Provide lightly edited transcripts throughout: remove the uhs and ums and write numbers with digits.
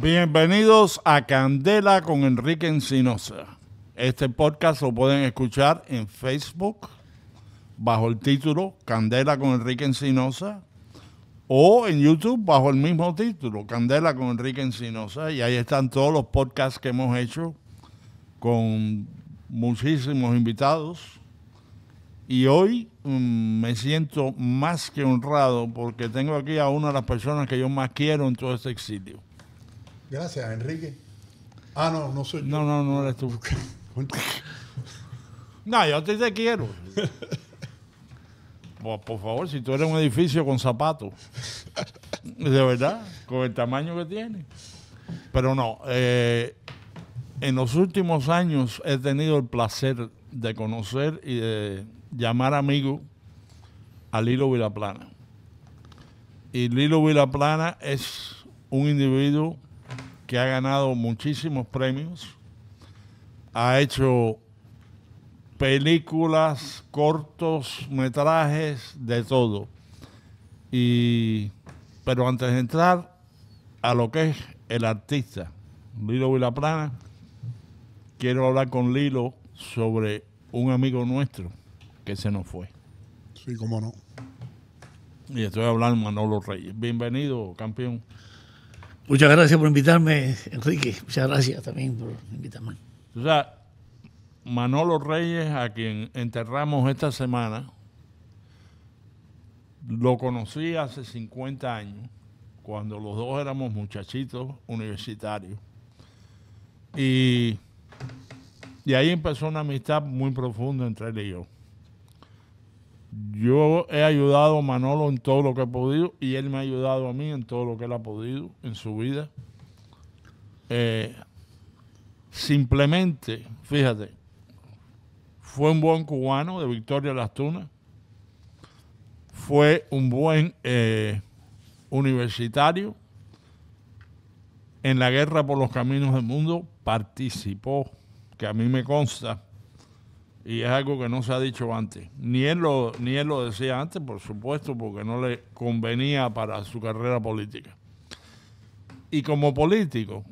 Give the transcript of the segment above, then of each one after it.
Bienvenidos a Candela con Enrique Encinosa. Este podcast lo pueden escuchar en Facebook bajo el título Candela con Enrique Encinosa o en YouTube bajo el mismo título, Candela con Enrique Encinosa. Y ahí están todos los podcasts que hemos hecho con muchísimos invitados. Y hoy me siento más que honrado porque tengo aquí a una de las personas que yo más quiero en todo este exilio. Gracias, Enrique. Ah, no soy yo. No eres tú. No, yo te quiero. Por favor, si tú eres un edificio con zapatos, de verdad, con el tamaño que tiene. Pero no, en los últimos años he tenido el placer de conocer y de llamar amigo a Lilo Vilaplana. Y Lilo Vilaplana es un individuo que ha ganado muchísimos premios, ha hecho películas, cortos, metrajes, de todo. Pero antes de entrar a lo que es el artista, Lilo Vilaplana, quiero hablar con Lilo sobre un amigo nuestro que se nos fue. Sí, cómo no. Y estoy hablando de Manolo Reyes. Bienvenido, campeón. Muchas gracias por invitarme, Enrique. Muchas gracias también por invitarme. O sea, Manolo Reyes, a quien enterramos esta semana, lo conocí hace 50 años, cuando los dos éramos muchachitos universitarios. Y ahí empezó una amistad muy profunda entre él y yo. Yo he ayudado a Manolo en todo lo que he podido y él me ha ayudado a mí en todo lo que él ha podido en su vida. Simplemente, fíjate, fue un buen cubano de Victoria Las Tunas, fue un buen universitario, en la guerra por los caminos del mundo participó, que a mí me consta, y es algo que no se ha dicho antes. Ni él lo decía antes, por supuesto, porque no le convenía para su carrera política. Y como político,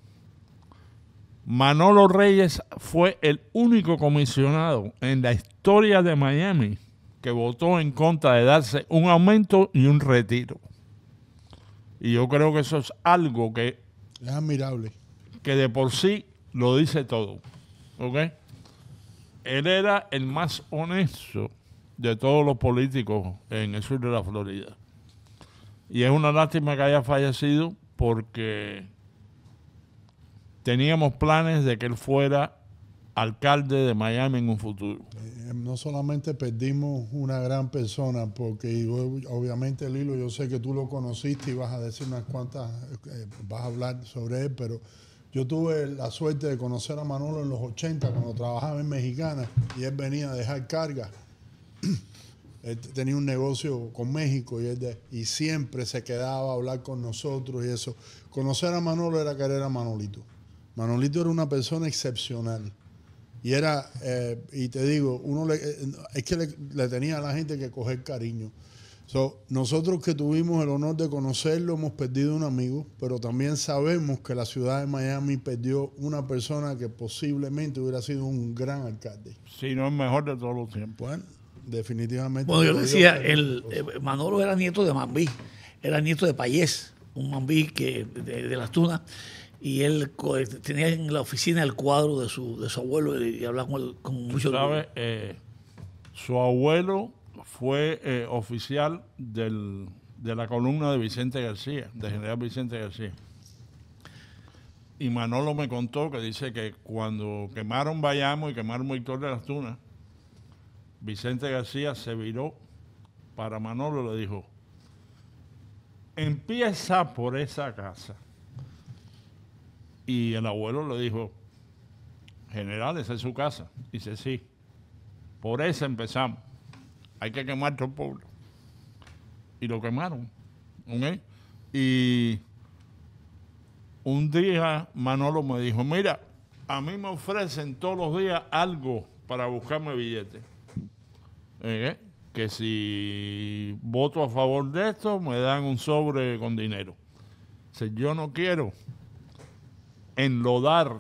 Manolo Reyes fue el único comisionado en la historia de Miami que votó en contra de darse un aumento y un retiro. Y yo creo que eso es algo que es admirable, que de por sí lo dice todo. ¿Ok? Él era el más honesto de todos los políticos en el sur de la Florida. Y es una lástima que haya fallecido porque teníamos planes de que él fuera alcalde de Miami en un futuro. No solamente perdimos una gran persona, porque obviamente, Lilo, yo sé que tú lo conociste y vas a decir unas cuantas, vas a hablar sobre él, pero yo tuve la suerte de conocer a Manolo en los 80 cuando trabajaba en Mexicana y él venía a dejar carga. Él tenía un negocio con México y siempre se quedaba a hablar con nosotros y eso. Conocer a Manolo era querer a Manolito. Manolito era una persona excepcional. Y era, y te digo, es que le tenía a la gente que coger cariño. Nosotros que tuvimos el honor de conocerlo, hemos perdido un amigo, pero también sabemos que la ciudad de Miami perdió una persona que posiblemente hubiera sido un gran alcalde. Sí, no es mejor de todos los tiempos. Bueno, definitivamente. Bueno, yo decía, Manolo era nieto de Mambí, era nieto de Payés, un Mambí de Las Tunas, y él tenía en la oficina el cuadro de su abuelo y hablaba con mucho orgullo. Su abuelo fue oficial de la columna de Vicente García, de General Vicente García. Y Manolo me contó que dice que cuando quemaron Bayamo y quemaron Victoria Las Tunas, Vicente García se viró para Manolo y le dijo: empieza por esa casa. Y el abuelo le dijo: general, esa es su casa. Dice: sí, por esa empezamos. Hay que quemar todo el pueblo. Y lo quemaron. ¿Okay? Y un día Manolo me dijo: mira, a mí me ofrecen todos los días algo para buscarme billetes. Que si voto a favor de esto, me dan un sobre con dinero. Dice: yo no quiero enlodar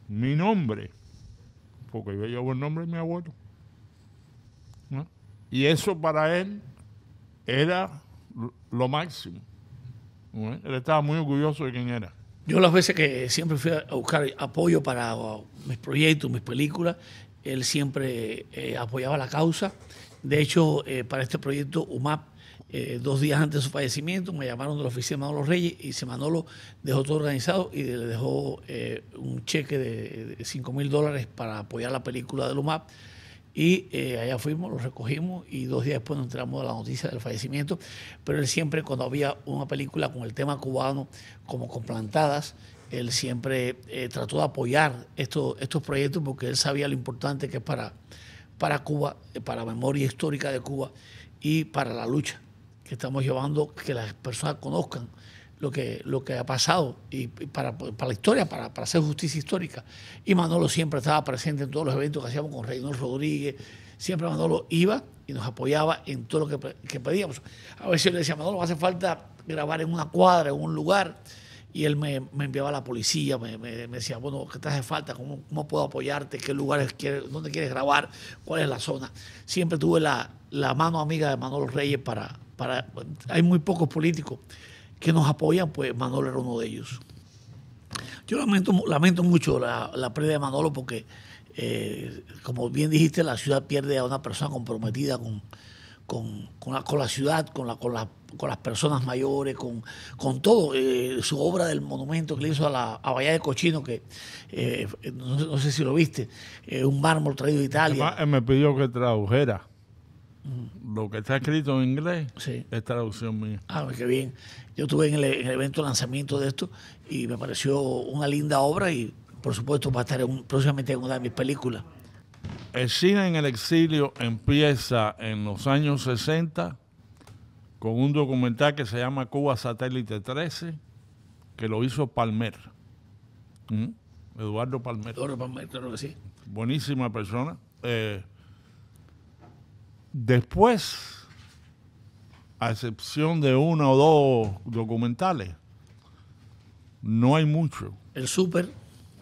mi nombre, porque yo llevo el nombre de mi abuelo, ¿no? Y eso para él era lo máximo, ¿no? Él estaba muy orgulloso de quién era. Yo las veces que siempre fui a buscar apoyo para mis proyectos, mis películas, él siempre apoyaba la causa. De hecho, para este proyecto UMAP, 2 días antes de su fallecimiento, me llamaron de la oficina de Manolo Reyes y Manolo dejó todo organizado y le dejó un cheque de $5,000 para apoyar la película del UMAP. Y allá fuimos, lo recogimos y 2 días después nos enteramos de la noticia del fallecimiento. Pero él siempre, cuando había una película con el tema cubano, como con Plantadas, él siempre trató de apoyar estos proyectos porque él sabía lo importante que es para Cuba, para la memoria histórica de Cuba y para la lucha que estamos llevando, que las personas conozcan lo que ha pasado y para la historia, para hacer justicia histórica. Y Manolo siempre estaba presente en todos los eventos que hacíamos con Reynold Rodríguez. Siempre Manolo iba y nos apoyaba en todo lo que pedíamos. A veces yo le decía, Manolo, hace falta grabar en una cuadra, en un lugar. Y él me enviaba a la policía, me decía, bueno, ¿qué te hace falta? ¿Cómo puedo apoyarte? ¿Qué lugares quieres? ¿Dónde quieres grabar? ¿Cuál es la zona? Siempre tuve la mano amiga de Manolo Reyes para... Hay muy pocos políticos que nos apoyan, pues Manolo era uno de ellos. Yo lamento mucho la pérdida de Manolo porque, como bien dijiste, la ciudad pierde a una persona comprometida con la ciudad, con las personas mayores, con todo. Su obra del monumento que le hizo a Bahía de Cochino, que no sé si lo viste, un mármol traído de Italia. Además, él me pidió que tradujera. Lo que está escrito en inglés, Sí. es traducción mía. Ah, qué bien. Yo estuve en el evento de lanzamiento de esto y me pareció una linda obra y, por supuesto, va a estar próximamente en una de mis películas. El cine en el exilio empieza en los años 60 con un documental que se llama Cuba Satélite 13, que lo hizo Palmer. Eduardo Palmer. Claro que sí. Buenísima persona. Después, a excepción de 1 o 2 documentales, no hay mucho. El Súper.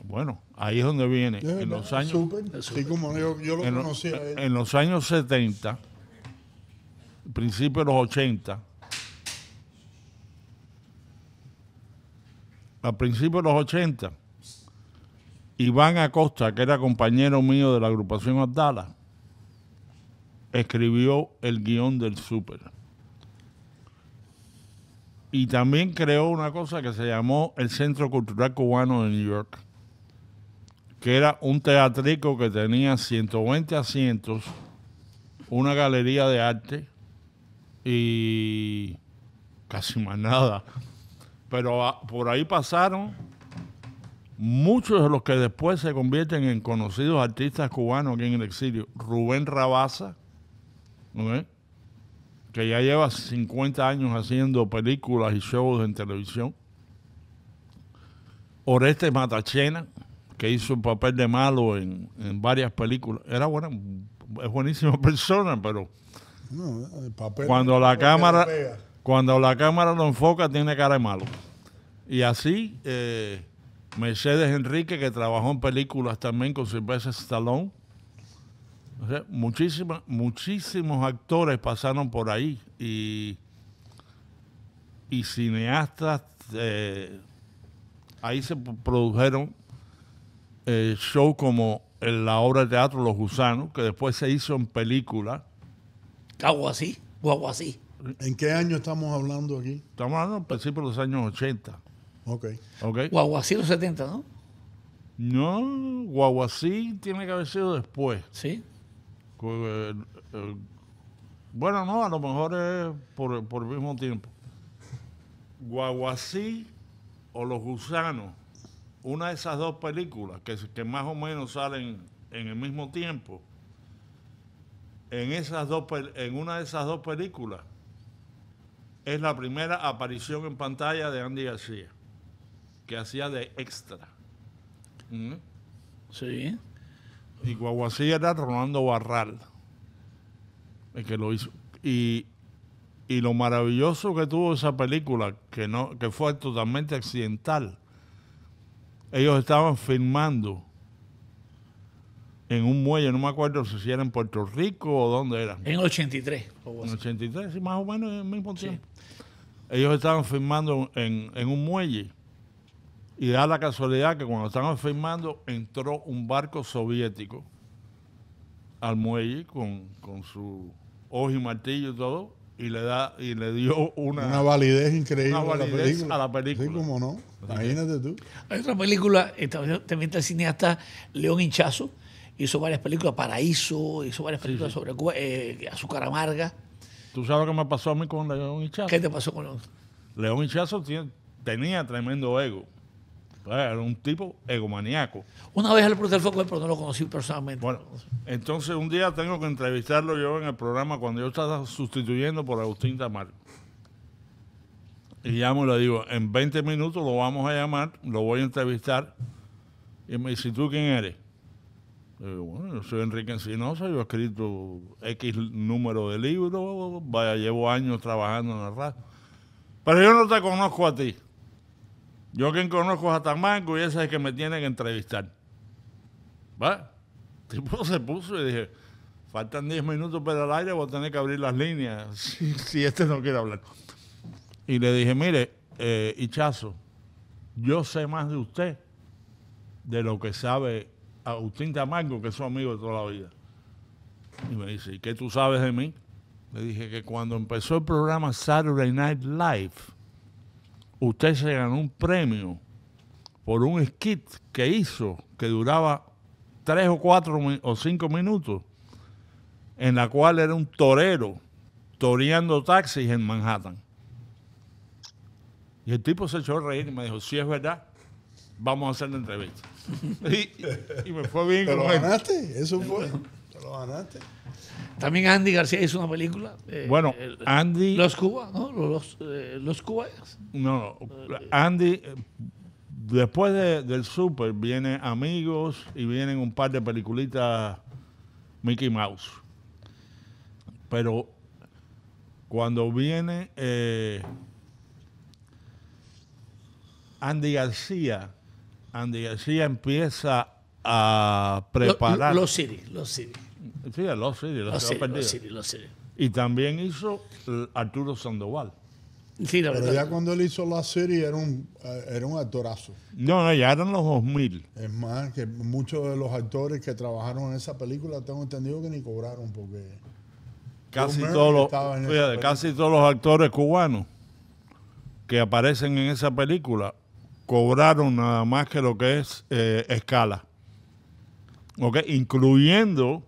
Bueno, ahí es donde viene. En los años, Súper. Sí, como yo lo conocía a él. en los años 70, principios de los 80, a principios de los 80, Iván Acosta, que era compañero mío de la agrupación Abdala, escribió el guión del Súper. Y también creó una cosa que se llamó el Centro Cultural Cubano de New York, que era un teatrico que tenía 120 asientos, una galería de arte y casi más nada. Pero por ahí pasaron muchos de los que después se convierten en conocidos artistas cubanos aquí en el exilio. Rubén Rabasa, ¿no? Que ya lleva 50 años haciendo películas y shows en televisión. Oreste Matachena, que hizo el papel de malo en varias películas. Era buena, es buenísima persona, pero No, el papel cuando la cámara pega. cuando la cámara lo enfoca tiene cara de malo. Y así Mercedes Enrique, que trabajó en películas también con Sylvester Stallone. O sea, muchísimos actores pasaron por ahí y cineastas. Ahí se produjeron shows como la obra de teatro Los Gusanos, que después se hizo en película. Guaguasí. ¿En qué año estamos hablando aquí? Estamos hablando al principio de los años 80. Ok. ¿Ok? Guaguasí los 70, ¿no? No, Guaguasí tiene que haber sido después. Sí. Bueno, no, a lo mejor es por el mismo tiempo. Guaguasí o Los Gusanos, una de esas 2 películas que más o menos salen en el mismo tiempo, en una de esas 2 películas es la primera aparición en pantalla de Andy García, que hacía de extra. Sí. Y Guaguasí era Rolando Barral el que lo hizo. Y lo maravilloso que tuvo esa película, que fue totalmente accidental, ellos estaban filmando en un muelle, no me acuerdo si era en Puerto Rico o dónde era. En el 83. En 83, sí, más o menos en el mismo tiempo. Ellos estaban filmando en un muelle y da la casualidad que cuando estaban filmando entró un barco soviético al muelle con su hoja y martillo y todo y le dio una validez increíble a la película. Sí, cómo no. Imagínate tú. Hay otra película, también está el cineasta León Hinchazo, hizo varias películas, Paraíso, hizo varias películas sobre Cuba, Azúcar Amarga. ¿Tú sabes lo que me pasó a mí con León Hinchazo? ¿Qué te pasó con León? León Hinchazo tenía tremendo ego. Era un tipo egomaniaco. Una vez le pregunté el foco, pero no lo conocí personalmente. Bueno, entonces un día tengo que entrevistarlo yo en el programa cuando yo estaba sustituyendo por Agustín Tamargo. Y llamo y le digo, en 20 minutos lo vamos a llamar, lo voy a entrevistar. Y me dice, ¿tú quién eres? Y digo, bueno, yo soy Enrique Encinosa, yo he escrito X número de libros, llevo años trabajando en la radio. Pero yo no te conozco a ti. Yo quien conozco es a Tamargo y ese es el que me tiene que entrevistar. ¿Va? El tipo se puso y dije, faltan 10 minutos para el aire, voy a tener que abrir las líneas si este no quiere hablar. Y le dije, mire, Hinchazo, yo sé más de usted de lo que sabe Agustín Tamargo, que es su amigo de toda la vida. Y me dice, ¿y qué tú sabes de mí? Le dije que cuando empezó el programa Saturday Night Live, usted se ganó un premio por un skit que hizo que duraba 3 o 4 o 5 minutos, en la cual era un torero toreando taxis en Manhattan. Y el tipo se echó a reír y me dijo, si es verdad, vamos a hacer la entrevista. y me fue bien. ¿Te lo ganaste? Eso fue. Te lo ganaste. También Andy García hizo una película. Bueno, Andy... Los Cuba, ¿no? Los Cubas. No, Andy, después del Super, viene Amigos y vienen un par de peliculitas Mickey Mouse. Pero cuando viene Andy García empieza a preparar... Los City. Sí, Los City. Y también hizo Arturo Sandoval. Sí, la Pero verdad. ya cuando él hizo la serie era un actorazo. No, ya eran los 2000. Es más, que muchos de los actores que trabajaron en esa película tengo entendido que ni cobraron porque Casi Bill todos, Murray los, estaba en esa fíjate, película. casi todos los actores cubanos que aparecen en esa película cobraron nada más que lo que es escala. ¿Ok? Incluyendo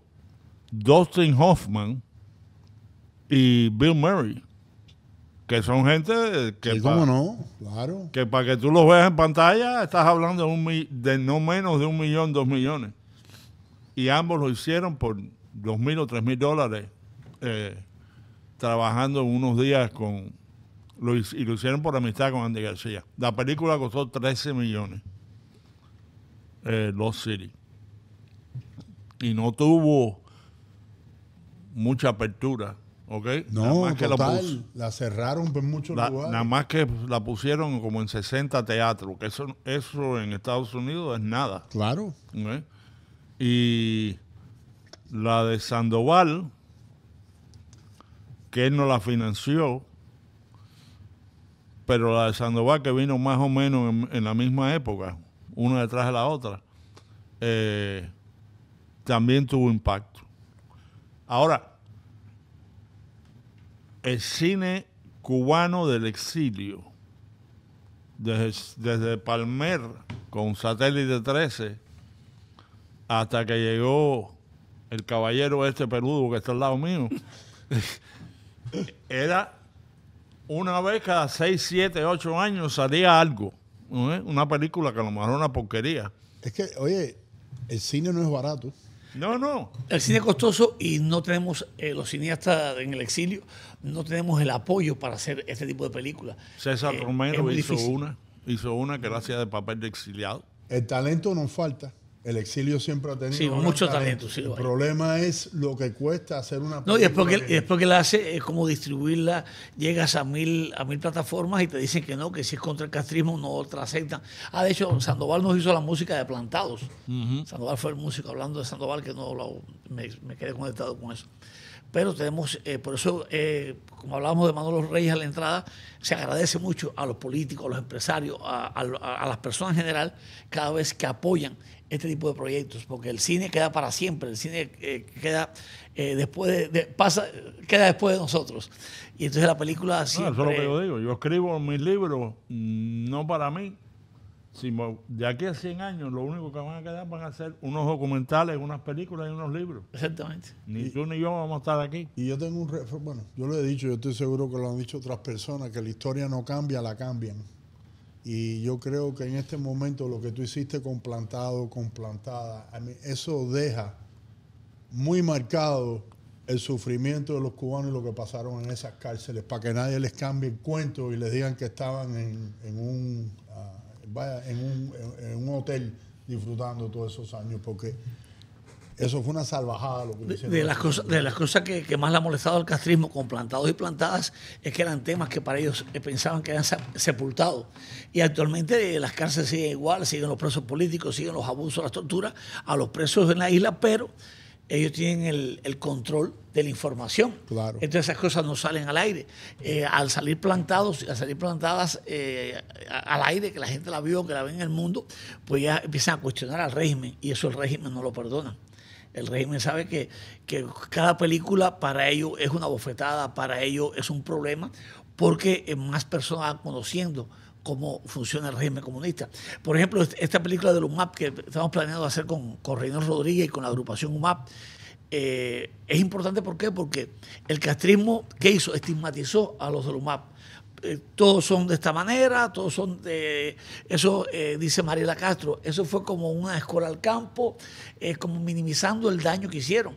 Dustin Hoffman y Bill Murray, que son gente que Sí, cómo no, claro. que para que tú los veas en pantalla estás hablando de no menos de 1 millón, 2 millones. Y ambos lo hicieron por $2,000 o $3,000 trabajando unos días y lo hicieron por amistad con Andy García. La película costó 13 millones, Lost City. Y no tuvo mucha apertura, ¿ok? No, Nada más que total, la cerraron por muchos lugares. nada más que la pusieron como en 60 teatros, que eso en Estados Unidos es nada. Claro. ¿Ok? Y la de Sandoval, que él no la financió, pero la de Sandoval, que vino más o menos en la misma época, una detrás de la otra, también tuvo impacto. Ahora, el cine cubano del exilio, desde Palmer con Satélite 13 hasta que llegó el caballero este peludo que está al lado mío, era una vez cada 6, 7, 8 años salía algo, ¿no? Una película que a lo mejor era una porquería. Es que, oye, el cine no es barato. No. El cine es costoso y no tenemos, los cineastas en el exilio, no tenemos el apoyo para hacer este tipo de películas. César Romero es muy hizo difícil. una que él hacía de papel de exiliado. El talento nos falta. El exilio siempre ha tenido Sí, mucho talento. Sí, el problema es lo que cuesta hacer una película. No, y después que la hace, es como distribuirla, llegas a mil plataformas y te dicen que no, que si es contra el castrismo no te la aceptan. De hecho, Sandoval nos hizo la música de Plantados. Sandoval fue el músico, hablando de Sandoval, que me quedé conectado con eso. Pero tenemos, por eso, como hablábamos de Manolo Reyes a la entrada, se agradece mucho a los políticos, a los empresarios, a las personas en general, cada vez que apoyan este tipo de proyectos, porque el cine queda para siempre, el cine queda queda después de nosotros. Y entonces la película siempre... Eso es lo que yo digo. Yo escribo mis libros no para mí. De aquí a 100 años, lo único que van a quedar van a ser unos documentales, unas películas y unos libros. Exactamente. Ni tú ni yo vamos a estar aquí. Y yo tengo bueno, yo lo he dicho, yo estoy seguro que lo han dicho otras personas, que la historia no cambia, la cambian. Y yo creo que en este momento lo que tú hiciste con Plantado, con Plantada, eso deja muy marcado el sufrimiento de los cubanos y lo que pasaron en esas cárceles, para que nadie les cambie el cuento y les digan que estaban en un hotel disfrutando todos esos años, porque eso fue una salvajada lo que hicieron. De las cosas que más le ha molestado al castrismo con Plantados y Plantadas es que eran temas que para ellos pensaban que eran sepultados. Y actualmente las cárceles siguen igual, siguen los presos políticos, siguen los abusos, las torturas a los presos en la isla, pero ellos tienen el control de la información. Claro. Entonces esas cosas no salen al aire. Al salir Plantadas al aire, que la gente la vio, que la ve en el mundo, pues ya empiezan a cuestionar al régimen, y eso el régimen no lo perdona. El régimen sabe que cada película para ellos es una bofetada, para ellos es un problema, porque más personas van conociendo cómo funciona el régimen comunista. Por ejemplo, esta película de UMAP que estamos planeando hacer con Reinaldo Rodríguez y con la agrupación UMAP, es importante. ¿Por qué? Porque el castrismo, ¿qué hizo? Estigmatizó a los del UMAP. Todos son de esta manera, todos son de... Eso dice Mariela Castro, eso fue como una escuela al campo, como minimizando el daño que hicieron.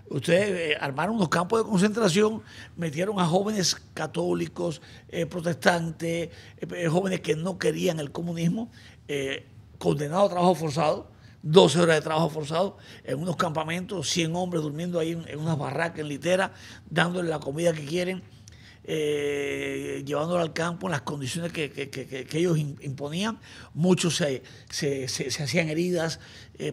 Ustedes armaron unos campos de concentración, metieron a jóvenes católicos, protestantes, jóvenes que no querían el comunismo, condenados a trabajo forzado, 12 horas de trabajo forzado, en unos campamentos, 100 hombres durmiendo ahí en unas barracas, en literas, dándoles la comida que quieren, llevándolo al campo en las condiciones que ellos imponían. Muchos se hacían heridas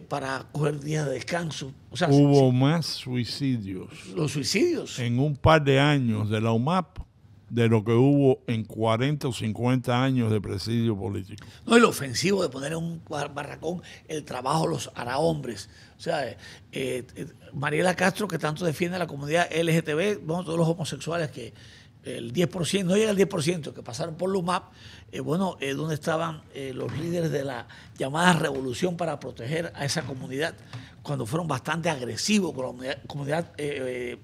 para coger días de descanso. O sea, hubo más suicidios. Los suicidios. En un par de años de la UMAP de lo que hubo en 40 o 50 años de presidio político. No, y lo ofensivo de poner en un barracón el trabajo los hará hombres. O sea, Mariela Castro, que tanto defiende a la comunidad LGTB, bueno, todos los homosexuales que el 10%, no llega al 10%, que pasaron por la UMAP, donde estaban los líderes de la llamada revolución para proteger a esa comunidad, cuando fueron bastante agresivos con la comunidad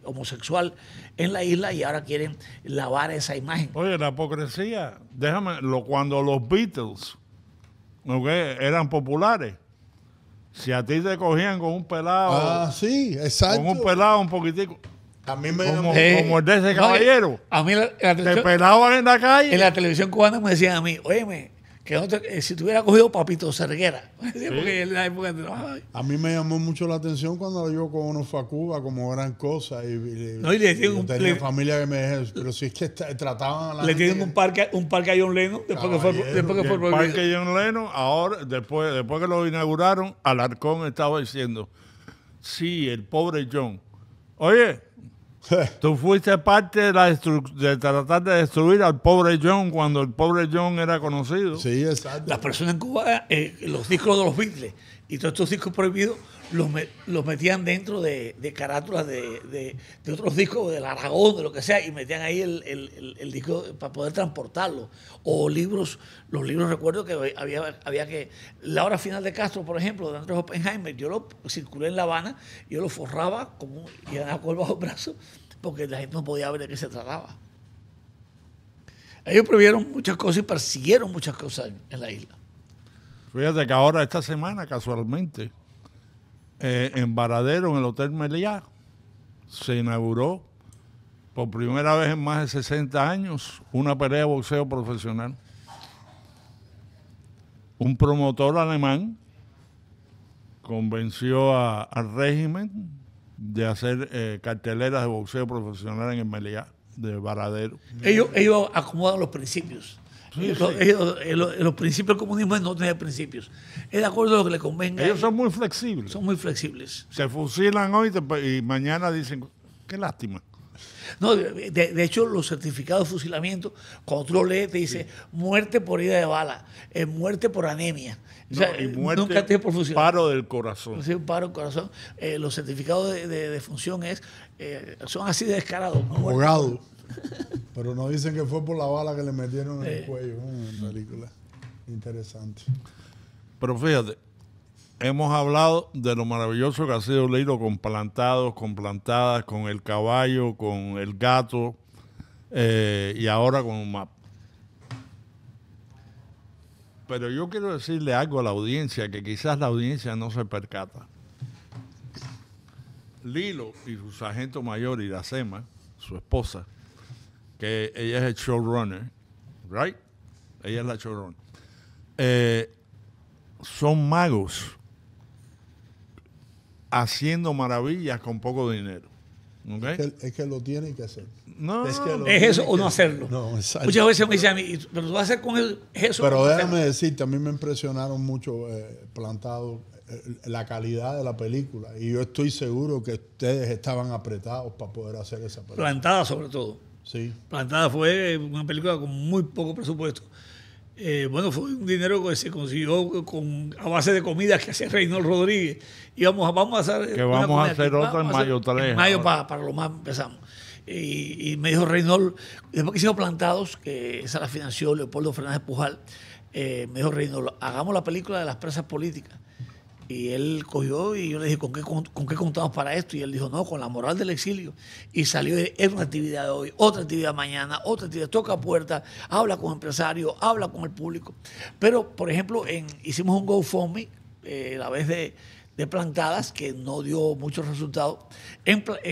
homosexual en la isla, y ahora quieren lavar esa imagen. Oye, la hipocresía, cuando los Beatles eran populares, si a ti te cogían con un pelado, sí, exacto, con un pelado un poquitico, a mí como el de ese caballero, a mí te pelaban en la calle. En la televisión cubana me decían a mí, óyeme, que si te hubiera cogido Papito Cerguera. Sí. Porque en la época a mí me llamó mucho la atención cuando yo con uno fue a Cuba como gran cosa, y tenía familia que me dijeron, pero si es que trataban a la le gente, tienen un parque a John Lennon después que fue prohibido. El parque John Lennon, ahora, después que lo inauguraron, Alarcón estaba diciendo, sí, el pobre John. Oye, tú fuiste parte de tratar de destruir al pobre John cuando el pobre John era conocido. Sí, exacto. Las personas en Cuba, los discos de los Beatles y todos estos discos prohibidos los metían dentro de carátulas de otros discos, del Aragón, de lo que sea, y metían ahí el disco para poder transportarlo. O libros, los libros, recuerdo que había que... La hora final de Castro, por ejemplo, de Andrés Oppenheimer, yo lo circulé en La Habana, yo lo forraba y andaba con el bajo brazo, porque la gente no podía ver de qué se trataba. Ellos prohibieron muchas cosas y persiguieron muchas cosas en la isla. Fíjate que ahora, esta semana, casualmente, en Varadero, en el Hotel Meliá, se inauguró por primera vez en más de 60 años una pelea de boxeo profesional. Un promotor alemán convenció al régimen de hacer carteleras de boxeo profesional en el Meliá de Varadero. Ellos acomodan los principios. Sí, Los principios del comunismo es no tener principios. Es de acuerdo a lo que le convenga. Ellos son muy flexibles. Son muy flexibles. Se fusilan hoy y mañana dicen, qué lástima. No, de hecho, los certificados de fusilamiento, cuando tú lo lees, te dice muerte por herida de bala, muerte por anemia. O sea, Y muerte, nunca te por fusilamiento. paro del corazón. Sí, un paro del corazón. Los certificados de función son así de descarados. Ahogado. Pero no dicen que fue por la bala que le metieron en el cuello en la película. Interesante. Pero fíjate, hemos hablado de lo maravilloso que ha sido Lilo con plantados, con plantadas, con el caballo, con el gato y ahora con un map. Pero yo quiero decirle algo a la audiencia que quizás la audiencia no se percata. Lilo y su sargento mayor Iracema, su esposa, que ella es el showrunner, right? Ella es la showrunner. Son magos haciendo maravillas con poco dinero. ¿Okay? Es que lo tienen que hacer. No, es que ¿Es eso o no hacerlo? No, exacto. Muchas veces me dicen a mí, pero tú vas a hacer con él eso. Pero o no déjame hacerlo? decirte, a mí me impresionaron mucho Plantado, la calidad de la película. Y yo estoy seguro que ustedes estaban apretados para poder hacer esa película. Plantada, sobre todo. Sí. Plantada fue una película con muy poco presupuesto. Bueno, fue un dinero que se consiguió a base de comidas que hacía Reynold Rodríguez. Y vamos a hacer. Que vamos a hacer otra en mayo 3. En mayo para lo más empezamos. Y me dijo Reynold, después que hicimos Plantados, que esa la financió Leopoldo Fernández Pujal, me dijo Reynold, hagamos la película de las presas políticas. Y él cogió y yo le dije, ¿con qué contamos para esto? Y él dijo, no, con la moral del exilio. Y salió, era una actividad de hoy, otra actividad mañana, otra actividad, toca puertas, habla con empresarios, habla con el público. Pero, por ejemplo, hicimos un GoFundMe, la vez de Plantadas, que no dio muchos resultados.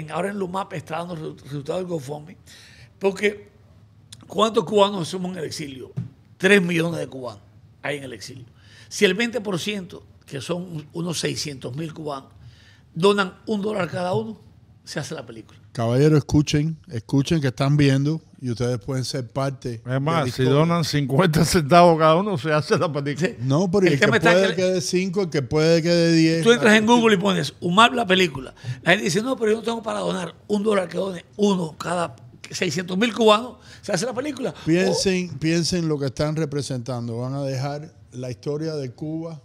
Ahora en Lumap está dando resultados del GoFundMe, porque ¿cuántos cubanos somos en el exilio? 3 millones de cubanos hay en el exilio. Si el 20%, que son unos 600,000 cubanos, donan $1 cada uno, se hace la película. Caballero, escuchen que están viendo y ustedes pueden ser parte. Es más, si donan 50 centavos cada uno, se hace la película. Sí. No, pero el que puede que dé 5, el que puede que dé 10. Tú entras en Google y pones UMAP la película. La gente dice, no, pero yo no tengo para donar $1 que done uno cada 600,000 cubanos, se hace la película. Piensen lo que están representando. Van a dejar la historia de Cuba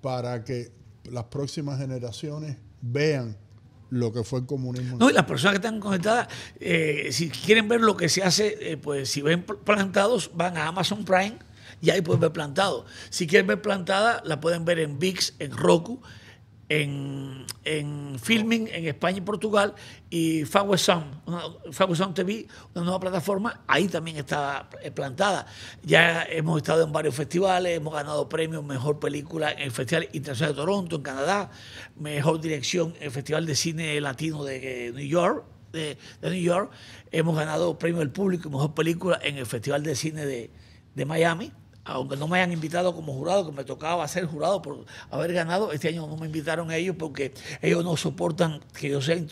para que las próximas generaciones vean lo que fue el comunismo. No, y las personas que están conectadas, si quieren ver lo que se hace, pues si ven Plantados, van a Amazon Prime y ahí pueden ver Plantados. Si quieren ver Plantada, la pueden ver en ViX, en Roku, en Filming en España y Portugal, y Fawcett Sound TV, una nueva plataforma, ahí también está Plantada. Ya hemos estado en varios festivales, hemos ganado premios, mejor película en el Festival Internacional de Toronto, en Canadá, mejor dirección en el Festival de Cine Latino de New York, de New York, hemos ganado premio del público y mejor película en el Festival de Cine de Miami. Aunque no me hayan invitado como jurado, que me tocaba ser jurado por haber ganado, este año no me invitaron a ellos porque ellos no soportan que yo sea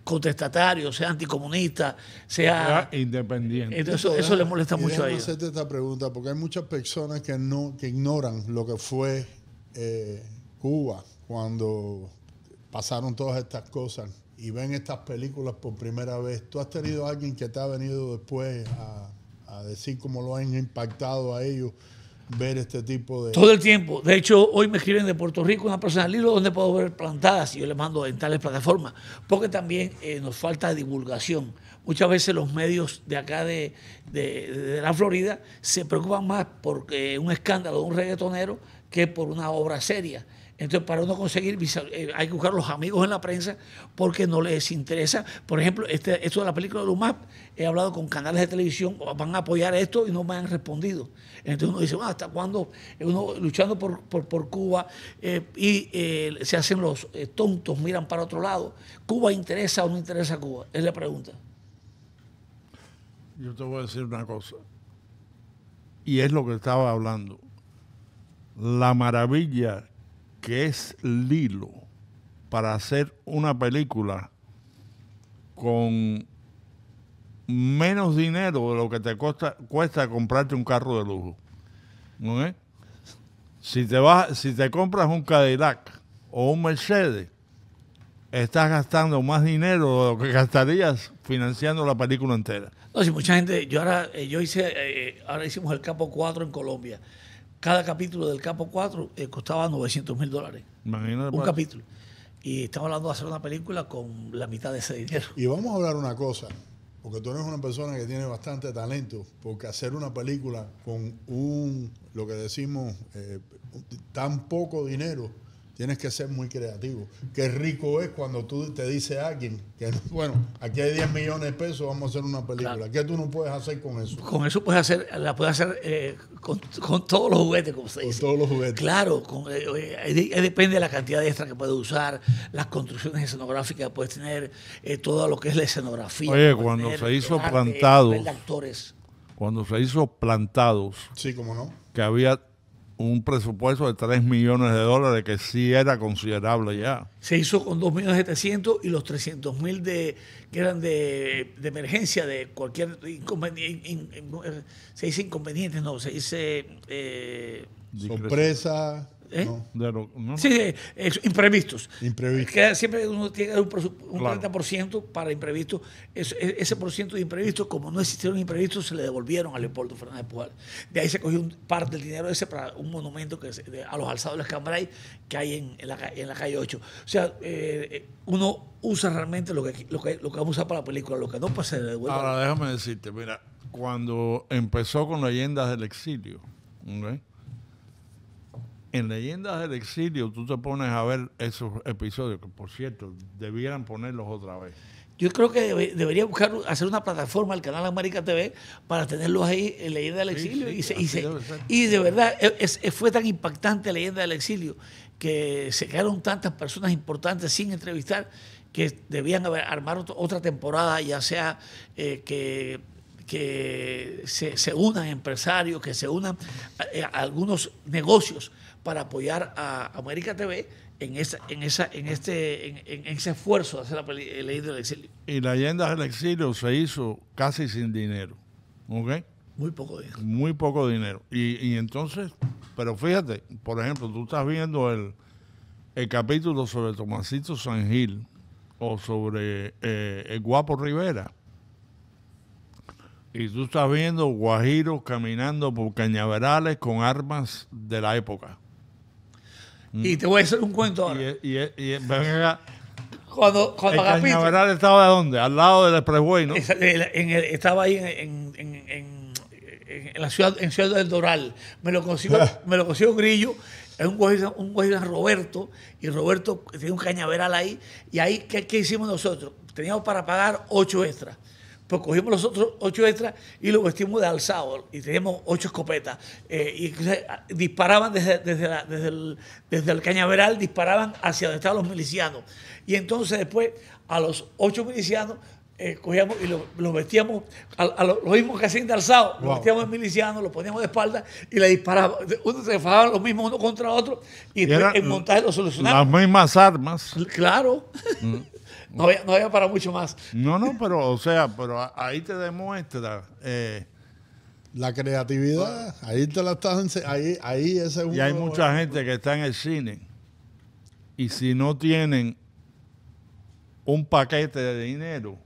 contestatario, sea anticomunista, sea independiente. Entonces, eso les molesta mucho a ellos. Hacerte esta pregunta, porque hay muchas personas que ignoran lo que fue Cuba cuando pasaron todas estas cosas y ven estas películas por primera vez. ¿Tú has tenido alguien que te ha venido después a decir cómo lo han impactado a ellos ver este tipo de... Todo el tiempo. De hecho, hoy me escriben de Puerto Rico una persona, Lilo, ¿dónde puedo ver Plantadas? Y yo les mando en tales plataformas. Porque también nos falta divulgación. Muchas veces los medios de acá de la Florida se preocupan más por un escándalo de un reggaetonero que por una obra seria. Entonces, para uno conseguir, hay que buscar los amigos en la prensa porque no les interesa. Por ejemplo, esto de la película de UMAP, he hablado con canales de televisión, van a apoyar esto y no me han respondido. Entonces uno dice, bueno, ¿hasta cuándo uno luchando por Cuba se hacen los tontos, miran para otro lado? ¿Cuba interesa o no interesa a Cuba? Es la pregunta. Yo te voy a decir una cosa, y es lo que estaba hablando. La maravilla que es Lilo para hacer una película con menos dinero de lo que te cuesta comprarte un carro de lujo. ¿No es? Si te compras un Cadillac o un Mercedes, estás gastando más dinero de lo que gastarías financiando la película entera. No, si mucha gente, ahora hicimos el Capo 4 en Colombia. Cada capítulo del Capo 4 costaba $900,000. Imagínate. Un capítulo. Y estamos hablando de hacer una película con la mitad de ese dinero. Y vamos a hablar una cosa, porque tú eres una persona que tiene bastante talento, porque hacer una película con lo que decimos, tan poco dinero, tienes que ser muy creativo. Qué rico es cuando tú te dice a alguien que, bueno, aquí hay 10 millones de pesos, vamos a hacer una película. Claro. ¿Qué tú no puedes hacer con eso? Con eso la puedes hacer con todos los juguetes, como se dice. Con todos los juguetes. Claro, depende de la cantidad de extra que puedes usar, las construcciones escenográficas que puedes tener, todo lo que es la escenografía. Oye, cuando se hizo Plantados, cuando se hizo Plantados, sí, cómo no, que había un presupuesto de $3 millones que sí era considerable ya. Se hizo con 2.700.000 y los 300.000 que eran de emergencia, de cualquier inconveniente, se dice inconvenientes, no, se dice sorpresa. No. Sí, imprevistos. Que siempre uno tiene un 30% para imprevistos. Ese por ciento de imprevistos, como no existieron imprevistos, se le devolvieron a Leopoldo Fernández Pujol. De ahí se cogió parte del dinero ese para un monumento a los alzados de Escambray que hay en la calle 8. O sea, uno usa realmente lo que vamos a usar para la película, lo que no, pues se le devuelve. Ahora déjame decirte, mira, cuando empezó con Leyendas del Exilio, ¿okay? En Leyendas del Exilio tú te pones a ver esos episodios, que por cierto, debieran ponerlos otra vez. Yo creo que debería hacer una plataforma, el canal América TV, para tenerlos ahí en Leyendas del Exilio. Y de verdad, fue tan impactante Leyendas del Exilio que se quedaron tantas personas importantes sin entrevistar que debían armar otra temporada, ya sea que se unan empresarios, que se unan algunos negocios para apoyar a América TV en ese esfuerzo de hacer la Leyendas del Exilio. Y Leyendas del Exilio se hizo casi sin dinero, ¿ok? Muy poco dinero. Muy poco dinero. Y entonces, pero fíjate, por ejemplo, tú estás viendo el capítulo sobre Tomasito San Gil o sobre el Guapo Rivera. Y tú estás viendo guajiros caminando por cañaverales con armas de la época. Y te voy a hacer un cuento ahora. Cuando ¿El cañaveral estaba de dónde? ¿Al lado del expressway, no? Estaba ahí en la ciudad del Doral. Me lo consiguió Grillo, un guajiro Roberto, y Roberto tenía un cañaveral ahí. Y ahí, ¿qué hicimos nosotros? Teníamos para pagar 8 extras. Pues cogimos los otros 8 extras y los vestimos de alzado y teníamos 8 escopetas. Y disparaban desde el cañaveral, disparaban hacia donde estaban los milicianos. Y entonces después a los 8 milicianos cogíamos y los vestíamos, lo mismo que hacían de alzado, los vestíamos de milicianos, los poníamos de espalda y le disparábamos. Uno se fajaban los mismos uno contra otro y después en montaje lo solucionaban. Las mismas armas. Claro. No había para mucho más. No, pero ahí te demuestra la creatividad. Ahí te la estás ahí ese es y hay mucha gente que está en el cine y si no tienen un paquete de dinero,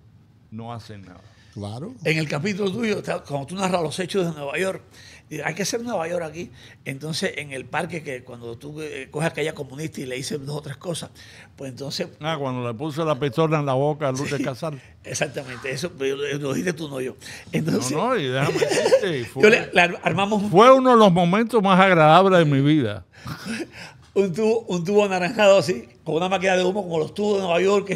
no hacen nada. Claro. En el capítulo tuyo, cuando tú narras los hechos de Nueva York, hay que hacer Nueva York aquí. Entonces, en el parque, que cuando tú coges a aquella comunista y le dices 2 o 3 cosas, pues entonces... cuando le puse la pistola en la boca a Luther Casal. Exactamente, eso lo dijiste tú, no yo. Entonces, y déjame decirte, armamos fue uno de los momentos más agradables de mi vida. un tubo anaranjado así, con una máquina de humo, como los tubos de Nueva York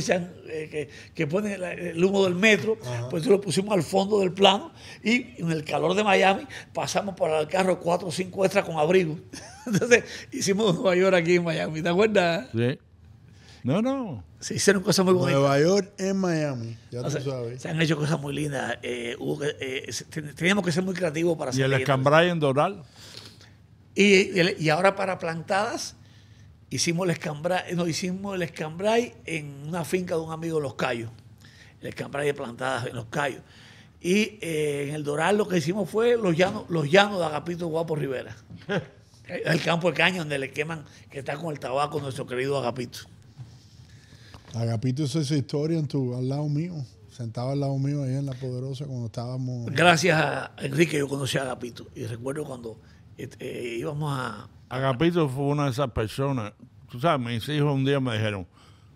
que ponen el humo del metro. Ajá. Pues lo pusimos al fondo del plano y en el calor de Miami pasamos por el carro 4 o 5 extras con abrigo. Entonces hicimos Nueva York aquí en Miami, ¿te acuerdas? Sí. No. Se hicieron cosas muy bonitas. Nueva York en Miami, ya tú sabes. Se han hecho cosas muy lindas. Teníamos que ser muy creativos para hacer. ¿Y el Escambray en Doral? Y ahora para Plantadas, hicimos el escambray en una finca de un amigo en Los Cayos. El escambray de plantadas en Los Cayos. Y en el Doral lo que hicimos fue los llanos de Agapito Guapo Rivera. El campo de caña donde le queman, que está con el tabaco nuestro querido Agapito. Agapito hizo esa historia al lado mío, sentado al lado mío ahí en La Poderosa cuando estábamos. Gracias a Enrique yo conocí a Agapito. Y recuerdo cuando íbamos a... Agapito fue una de esas personas. Tú sabes, mis hijos un día me dijeron,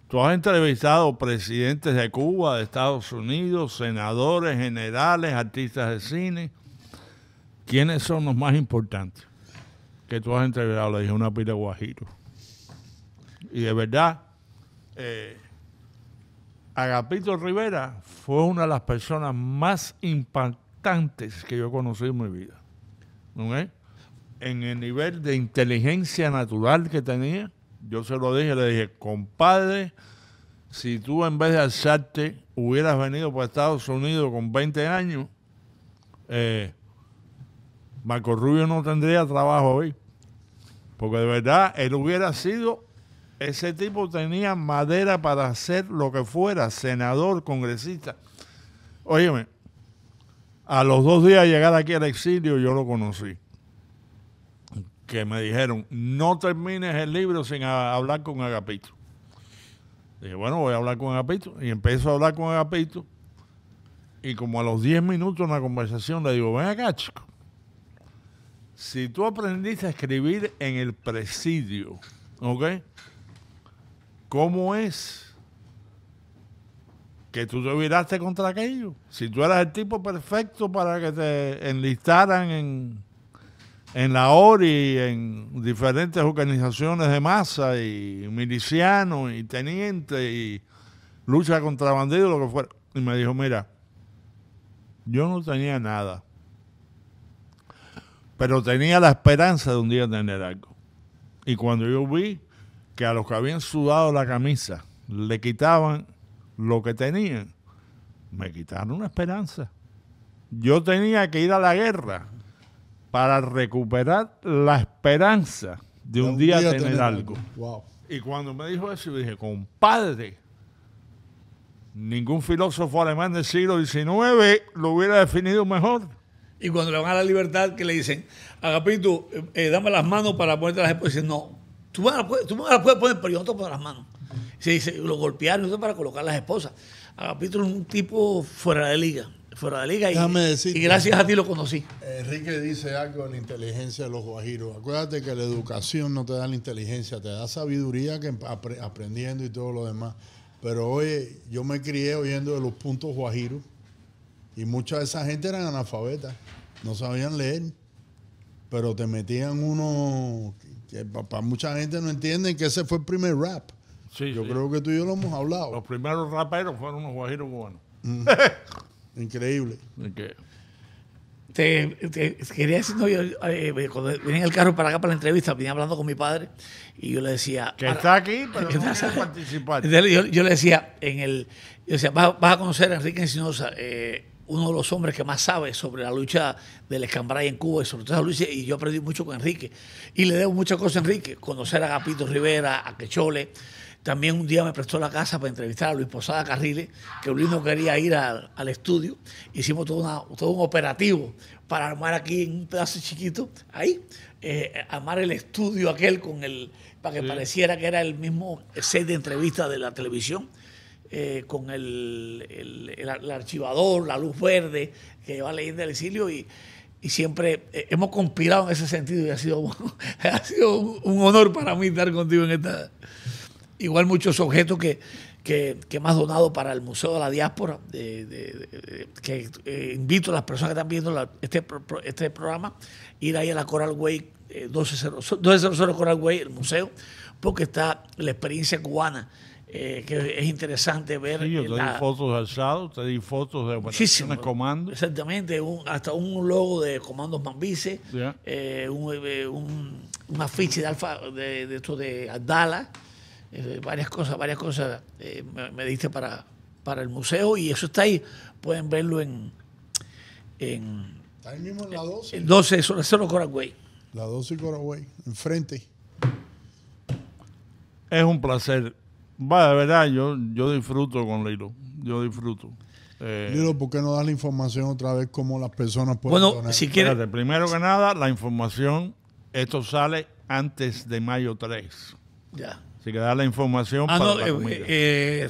tú has entrevistado presidentes de Cuba, de Estados Unidos, senadores, generales, artistas de cine. ¿Quiénes son los más importantes que tú has entrevistado? Le dije, una pila de guajiros. Y de verdad, Agapito Rivera fue una de las personas más impactantes que yo conocí en mi vida. ¿No es? En el nivel de inteligencia natural que tenía, yo se lo dije, le dije, compadre, si tú en vez de alzarte hubieras venido para Estados Unidos con 20 años, Marco Rubio no tendría trabajo hoy. Porque de verdad, él hubiera sido, ese tipo tenía madera para hacer lo que fuera, senador, congresista. Óyeme, a los 2 días de llegar aquí al exilio yo lo conocí. Que me dijeron, no termines el libro sin hablar con Agapito. Dije, bueno, voy a hablar con Agapito. Y empiezo a hablar con Agapito. Y como a los 10 minutos en la conversación le digo, ven acá, chico. Si tú aprendiste a escribir en el presidio, ¿ok? ¿Cómo es que tú te viraste contra aquello? Si tú eras el tipo perfecto para que te enlistaran en la ORI, en diferentes organizaciones de masa, y milicianos, y tenientes, y lucha contra bandidos, lo que fuera. Y me dijo, mira, yo no tenía nada, pero tenía la esperanza de un día tener algo. Y cuando yo vi que a los que habían sudado la camisa le quitaban lo que tenían, me quitaron la esperanza. Yo tenía que ir a la guerra para recuperar la esperanza de un día tener algo. Wow. Y cuando me dijo eso, yo dije, compadre, ningún filósofo alemán del siglo XIX lo hubiera definido mejor. Y cuando le van a la libertad, que le dicen, Agapito, dame las manos para ponerte las esposas. Dicen, no, tú me las puedes poner, pero yo no te pongo las manos. Se dice, lo golpearon para colocar las esposas. Agapito es un tipo fuera de liga. Y gracias a ti lo conocí. Enrique dice algo de la inteligencia de los guajiros. Acuérdate que la educación no te da la inteligencia, te da sabiduría que aprendiendo y todo lo demás. Pero oye, yo me crié oyendo de los puntos guajiros y mucha de esa gente eran analfabetas, no sabían leer, pero te metían uno que para mucha gente no entienden que ese fue el primer rap. Sí, yo creo que tú y yo lo hemos hablado. Los primeros raperos fueron unos guajiros cubanos. Increíble. Okay. Te quería decir, no, cuando venía en el carro para acá para la entrevista, venía hablando con mi padre y yo le decía... Que está aquí, pero no quiere participar. Yo le decía, vas a conocer a Enrique Encinosa, uno de los hombres que más sabe sobre la lucha del escambray en Cuba y sobre todo esa lucha, y yo aprendí mucho con Enrique. Y le debo muchas cosas a Enrique, conocer a Agapito Rivera, a Quechole. También un día me prestó la casa para entrevistar a Luis Posada Carriles, que Luis no quería ir al estudio. Hicimos todo un operativo para armar aquí en un pedazo chiquito, ahí, armar el estudio aquel para que pareciera que era el mismo set de entrevista de la televisión, con el archivador, la luz verde, que lleva Leyenda del Exilio, y siempre hemos conspirado en ese sentido, y ha sido un honor para mí estar contigo en esta... Igual muchos objetos que me has donado para el Museo de la Diáspora, que invito a las personas que están viendo este programa, ir ahí a la Coral Way, 1200 Coral Way, el museo, porque está la experiencia cubana, que es interesante ver. Sí, yo te di fotos de alzado, te di fotos de operaciones comandos. Exactamente, hasta un logo de Comandos Mambises, un afiche de esto de Abdala. Varias cosas me diste para el museo, y eso está ahí. Pueden verlo está ahí mismo en la 12. El 12 Coral Way. La 12 Coral Way, enfrente. Es un placer. Va, de verdad, yo disfruto con Lilo. Yo disfruto. Lilo, ¿por qué no das la información otra vez cómo las personas pueden donar? Bueno, si quieres... Espérate, primero que nada, la información, esto sale antes de mayo 3. Ya. Así que da la información para la comida.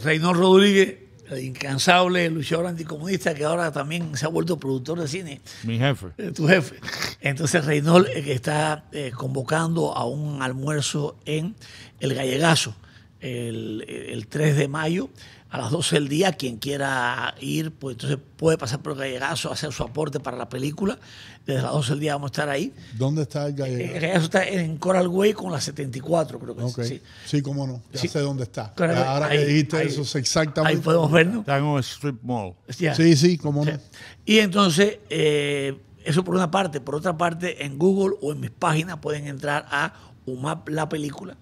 Reinaldo Rodríguez, el incansable luchador anticomunista que ahora también se ha vuelto productor de cine. Mi jefe. Tu jefe. Entonces Reinaldo que está convocando a un almuerzo en El Gallegazo el 3 de mayo a las 12 del día. Quien quiera ir, pues entonces puede pasar por El Gallegazo, hacer su aporte para la película. Desde las 12 del día vamos a estar ahí. ¿Dónde está el El Gallegazo? Gallegazo está en Coral Way con la 74, creo que Okay. es. Sí. Sí, cómo no. Ya Sí. sé dónde está. Claro, Ahora ahí, que dijiste ahí. eso, es exactamente. Ahí podemos vernos. Está en un strip mall. Ya. Sí, cómo no. Sí. Y entonces, eso por una parte. Por otra parte, en Google o en mis páginas pueden entrar a UMAP La Película.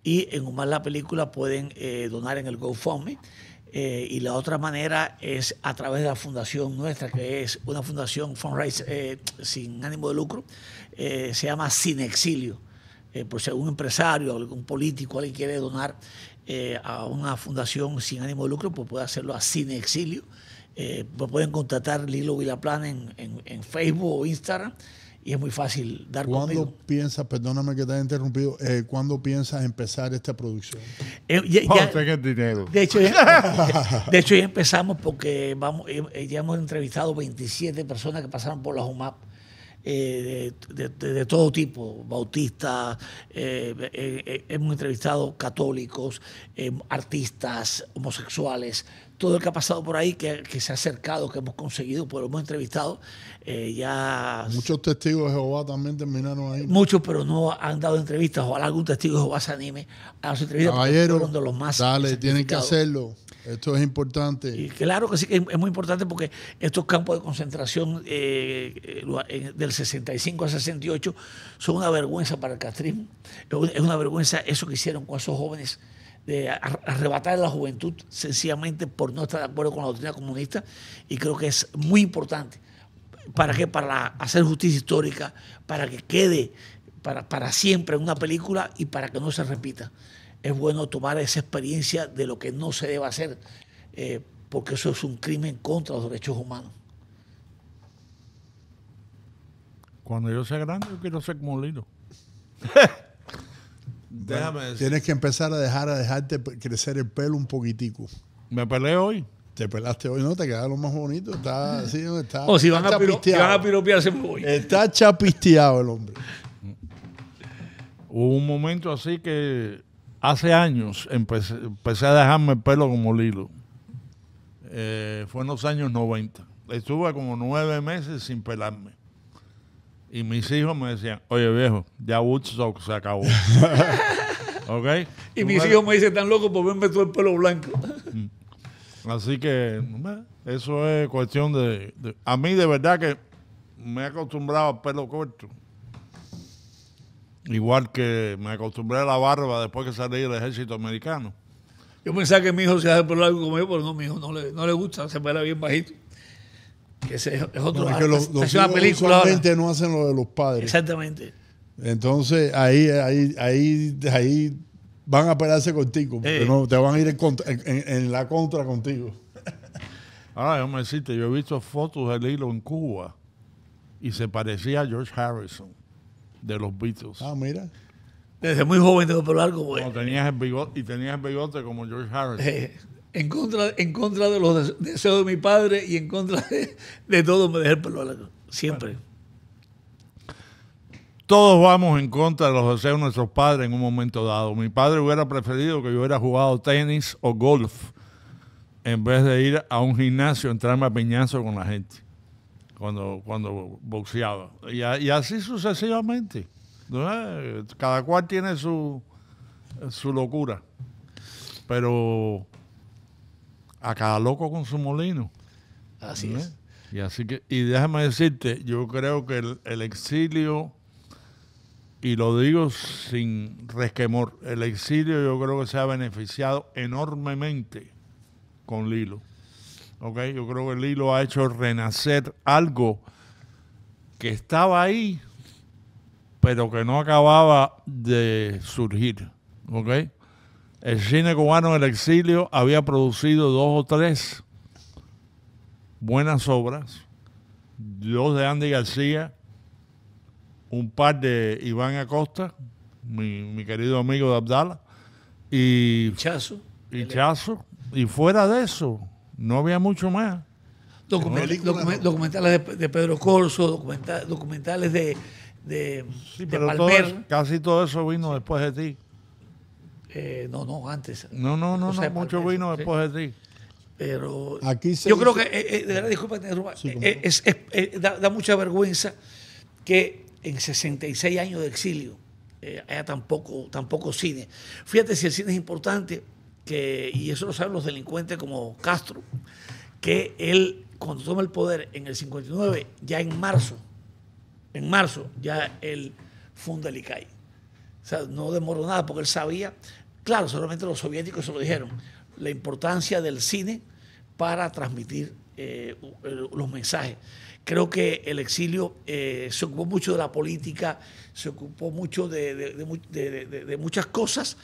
Y en UMAP La Película pueden donar en el GoFundMe. Y la otra manera es a través de la fundación nuestra, que es una fundación fundraise sin ánimo de lucro. Se llama Sin Exilio. Por si algún empresario, algún político, alguien quiere donar a una fundación sin ánimo de lucro, pues puede hacerlo a Sin Exilio. Pues pueden contactar Lilo Vilaplan en Facebook o Instagram y es muy fácil dar ¿Cuándo conmigo. piensas, perdóname que te haya interrumpido, cuándo piensas empezar esta producción? Cuando tenga el dinero. De hecho, ya empezamos porque ya hemos entrevistado 27 personas que pasaron por la UMAP. De todo tipo, bautistas, hemos entrevistado católicos, artistas, homosexuales, todo el que ha pasado por ahí, que se ha acercado, que hemos conseguido, pues lo hemos entrevistado. Ya Muchos testigos de Jehová también terminaron ahí. muchos, pero no han dado entrevistas. Ojalá algún testigo de Jehová se anime a las entrevistas. porque Caballero, fueron de los más dale, tienen que sacrificados. hacerlo. Esto es importante. Y claro que sí, que es muy importante porque estos campos de concentración del 65 al 68 son una vergüenza para el castrismo. Es una vergüenza eso que hicieron con esos jóvenes, de arrebatar la juventud sencillamente por no estar de acuerdo con la doctrina comunista. Y creo que es muy importante. ¿Para qué? Para hacer justicia histórica, para que quede para siempre en una película y para que no se repita. Es bueno tomar esa experiencia de lo que no se debe hacer, porque eso es un crimen contra los derechos humanos. Cuando yo sea grande, yo quiero ser como Lilo. Déjame decir. Tienes que empezar a dejarte crecer el pelo un poquitico. Me peleé hoy. Te pelaste hoy, no, te queda lo más bonito. Está así, está. O si van a chapisteado. piropear, se me voy. Está chapisteado el hombre. Hubo un momento así que hace años empecé a dejarme el pelo como Lilo. Fue en los años 90. Estuve como 9 meses sin pelarme. Y mis hijos me decían, oye viejo, ya Woodstock se acabó. ¿Ok? Y mis hijos me dicen, tan locos por verme todo el pelo blanco. Así que eso es cuestión de... A mí de verdad que me he acostumbrado al pelo corto. Igual que me acostumbré a la barba después que salí del ejército americano. Yo pensaba que mi hijo se hace el pelo largo como yo, pero no, mi hijo no le gusta, se pela bien bajito. Que ese es otro. No, es que los es una hijos película ahora. usualmente no hacen lo de los padres. Exactamente. Entonces ahí van a pelearse contigo, porque no, te van a ir en la contra contigo. Ahora, déjame decirte, yo he visto fotos de Lilo en Cuba y se parecía a George Harrison de los Beatles. Ah, mira. Desde muy joven tengo pelo largo. Pues, Cuando tenías el bigote como George Harrison. en contra de los deseos de mi padre y en contra de todo me dejé el pelo largo. Siempre. Bueno. Todos vamos en contra de los deseos de nuestros padres en un momento dado. Mi padre hubiera preferido que yo hubiera jugado tenis o golf en vez de ir a un gimnasio a entrarme a piñazo con la gente cuando boxeaba. Y así sucesivamente. Cada cual tiene su locura. Pero a cada loco con su molino. Así es. Y déjame decirte, yo creo que el exilio, y lo digo sin resquemor, el exilio yo creo que se ha beneficiado enormemente con Lilo. ¿Okay? Yo creo que Lilo ha hecho renacer algo que estaba ahí, pero que no acababa de surgir. ¿Okay? El cine cubano en el exilio había producido 2 o 3 buenas obras, 2 de Andy García, un par de Iván Acosta, mi querido amigo de Abdala, y Chazo. Chazo. Y fuera de eso, no había mucho más. Documentales de Pedro Corso, documentales de Sí, de pero Palmer. casi todo eso vino después de ti. No, antes. No, José mucho Palmer, vino sí. después de ti. Pero Aquí se yo creo hizo- que, de verdad, disculpa, que te interrumpa, Sí, cómo no. da mucha vergüenza que en 66 años de exilio haya tan poco cine. Fíjate si el cine es importante, y eso lo saben los delincuentes como Castro, que él, cuando toma el poder en el 59, ya en marzo, ya él funda el ICAI. O sea, no demoró nada porque él sabía, claro, solamente los soviéticos se lo dijeron, la importancia del cine para transmitir los mensajes. Creo que el exilio se ocupó mucho de la política, se ocupó mucho de muchas cosas